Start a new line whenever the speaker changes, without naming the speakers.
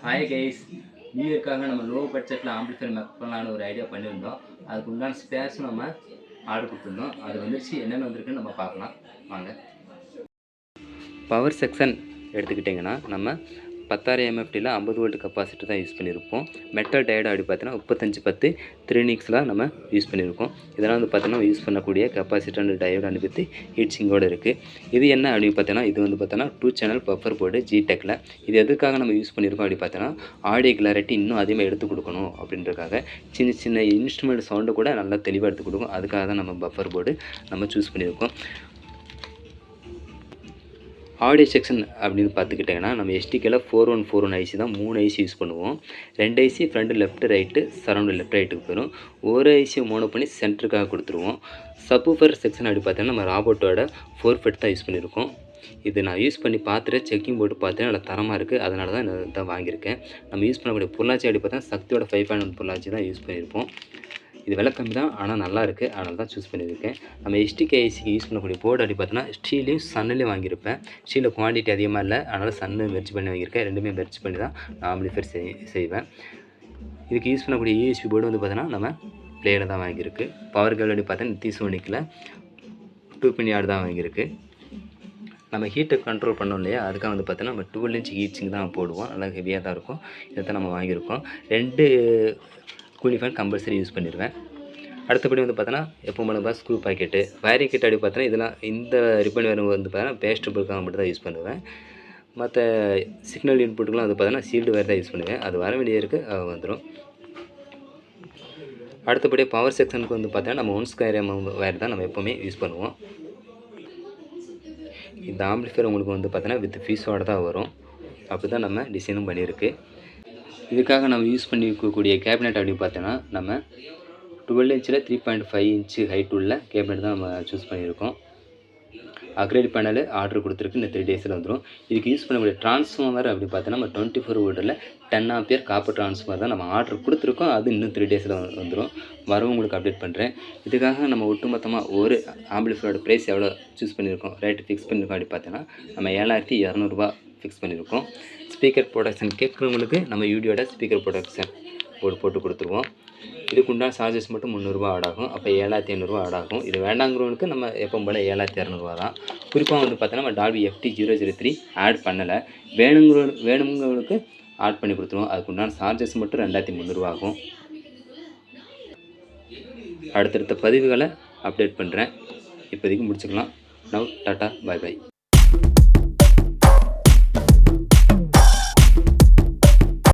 Hi guys, new இயர்க்காக நம்ம low பட்ஜெட்டில் amplifier make பண்ணலான்னு ஒரு ஐடியா பண்ணியிருந்தோம். அதுக்கு உண்டான ஸ்பேர்ஸும் நம்ம ஆர்டர் கொடுத்துருந்தோம். அது வந்துருச்சு, என்னென்ன வந்திருக்குன்னு நம்ம பார்க்கலாம் வாங்க. பவர் செக்ஷன் எடுத்துக்கிட்டிங்கன்னா நம்ம 10,000 எம்எஃப்டியில் 50 வோல்ட் கெப்பாசிட்டர் தான் யூஸ் பண்ணியிருப்போம். மெட்டல் டயர்டு அப்படி பார்த்தீங்கன்னா 3510 3 நம்ம யூஸ் பண்ணியிருக்கோம். இதெல்லாம் வந்து பார்த்தீங்கன்னா யூஸ் பண்ணக்கூடிய கெப்பாசிட்டர் அண்ட் டயோடு அனுப்பி ஹீட் சிங்கோடு இருக்குது. இது என்ன அப்படின்னு பார்த்தீங்கன்னா, இது வந்து பார்த்தோன்னா 2 சேனல் பஃபர் போர்டு ஜிடெக்கில். இது எதுக்காக நம்ம யூஸ் பண்ணியிருக்கோம் அப்படி பார்த்தோன்னா, ஆடியோ கிளாரிட்டி இன்னும் அதிகமாக எடுத்து கொடுக்கணும் அப்படின்றக்காக சின்ன சின்ன இன்ஸ்ட்ருமெண்ட் சவுண்டு கூட நல்லா தெளிவாக எடுத்து கொடுக்கும். அதுக்காக தான் நம்ம பஃபர் போர்டு நம்ம சூஸ் பண்ணியிருக்கோம். ஆடியோ செக்ஷன் அப்படின்னு பார்த்துக்கிட்டிங்கன்னா, நம்ம எஸ்டிகேல 4141 ஐசி தான் 3 ஐசி யூஸ் பண்ணுவோம். 2 IC front left right surround left ரைட்டுக்கு போயிடும். ஒரு ஐசியை மோனோ பண்ணி சென்டருக்காக கொடுத்துருவோம். சப்வூஃபர் செக்ஷன் அப்படி பார்த்தீங்கன்னா, நம்ம ராபோட்டோட 4 ஃபெட் தான் யூஸ் பண்ணியிருக்கோம். இது நான் யூஸ் பண்ணி பார்த்துட்டு செக்கிங் போட்டு பார்த்தேன், நல்லா தரமாக இருக்குது. அதனால தான் நான் இதை வாங்கியிருக்கேன். நம்ம யூஸ் பண்ணக்கூடிய பொருளாச்சி அப்படி பார்த்தா சக்தியோட 5.1 பொருளாச்சி தான் யூஸ் பண்ணியிருப்போம். இது விலை கம்மி தான், ஆனால் நல்லா இருக்குது. அதனால தான் சூஸ் பண்ணியிருக்கேன். நம்ம எஸ்டிகே ஐசிக்கு யூஸ் பண்ணக்கூடிய போர்டு அப்படி பார்த்தோன்னா ஸ்டீலையும் சன்னுலேயும் வாங்கியிருப்பேன். ஸ்டீலில் குவான்டிட்டி அதிகமாக இல்லை, அதனால் சன்னு மெர்ஜ் பண்ணி வாங்கியிருக்கேன். ரெண்டுமே மெர்ஜ் பண்ணி தான் நான் ஆம்பிளிஃபையர் செய்வேன். இதுக்கு யூஸ் பண்ணக்கூடிய யூஎஸ்பி போர்டு வந்து பார்த்தோன்னா நம்ம பிளேயில் தான் வாங்கியிருக்கு. பவர் கேபிள் அப்படி பார்த்தா நித்திசோனிக்கில் 2 பின் யார்டு தான் வாங்கியிருக்கு. நம்ம ஹீட்டை கண்ட்ரோல் பண்ணோம் இல்லையா, அதுக்காக வந்து பார்த்தோன்னா நம்ம 12 இன்ச் ஹீட் சிங் தான் போடுவோம். நல்லா ஹெவியாக தான் இருக்கும். இதை தான் நம்ம வாங்கியிருக்கோம். 2 கூலிங் ஃபேன் கம்பல்சரி யூஸ் பண்ணிடுவேன். அடுத்தபடி வந்து பார்த்தோன்னா எப்போ போல ஸ்க்ரூ பாக்கெட்டு வயரிங் கிட் அப்படி பார்த்தோன்னா இதெல்லாம் இந்த ரிப்பன் வேறு வந்து பார்த்தோன்னா பேஸ்டபுளுக்காக மட்டும் தான் யூஸ் பண்ணுவேன். மற்ற சிக்னல் இன்புட்டுக்கெலாம் வந்து பார்த்தோன்னா சீல்டு வேறு தான் யூஸ் பண்ணுவேன். அது வர வேண்டிய இருக்குது வந்துடும். அடுத்தபடி பவர் செக்ஷனுக்கு வந்து பார்த்தோன்னா நம்ம 1 ஸ்கொயர் வேறு தான் நம்ம எப்போவுமே யூஸ் பண்ணுவோம். இந்த ஆம்பிளிஃபையர் உங்களுக்கு வந்து பார்த்தோன்னா வித் ஃபீஸோடு தான் வரும். அப்படி தான் நம்ம டிசைனும் பண்ணியிருக்கு. இதுக்காக நம்ம யூஸ் பண்ணிக்கக்கூடிய கேபினெட் அப்படின்னு பார்த்தோன்னா நம்ம 12 இன்ச்சில் 3.5 இன்ச்சு ஹைட் உள்ள கேபினெட் தான் நம்ம சூஸ் பண்ணியிருக்கோம். அக்ரேட் பேனல் ஆர்டர் கொடுத்துருக்கு. இந்த 3 டேஸில் வந்துடும். இதுக்கு யூஸ் பண்ணக்கூடிய ட்ரான்ஸ்ஃபார்மர் அப்படி பார்த்தோன்னா நம்ம 24 வோல்ட்டில் 10 ஆம்பியர் காப்பர் ட்ரான்ஸ்ஃபார்மர் தான் நம்ம ஆர்டர் கொடுத்துருக்கோம். அது இன்னும் 3 டேஸில் வந்துடும். வரவும் உங்களுக்கு அப்டேட் பண்ணுறேன். இதுக்காக நம்ம ஒட்டுமொத்தமாக ஒரு ஆம்பிளிஃபையரோட ப்ரைஸ் எவ்வளோ சூஸ் பண்ணியிருக்கோம், ரேட்டு ஃபிக்ஸ் பண்ணியிருக்கோம் அப்படி பார்த்தோன்னா நம்ம 7200 ஃபிக்ஸ் பண்ணியிருக்கோம். ஸ்பீக்கர் ப்ரொடக்ஷன் கேட்குறவங்களுக்கு நம்ம யூடியோட ஸ்பீக்கர் ப்ரொடக்ஷன் போட்டு கொடுத்துருவோம். இதுக்கு உண்டான சார்ஜஸ் மட்டும் 300 ஆட் ஆகும். அப்போ 7500 ஆட் ஆகும். இது வேண்டாங்கிறவனுக்கு நம்ம எப்போ போல் 7200 தான். குறிப்பாக வந்து பார்த்தோன்னா நம்ம டால்பி FT003 ஆட் பண்ணலை. வேணுங்கிறவங்களுக்கு ஆட் பண்ணி கொடுத்துருவோம். அதுக்கு உண்டான சார்ஜஸ் மட்டும் 2300 ஆகும். அடுத்தடுத்த பதிவுகளை அப்டேட் பண்ணுறேன். இப்போதைக்கு முடிச்சுக்கலாம். நவ் டாட்டா, பாய் பாய்.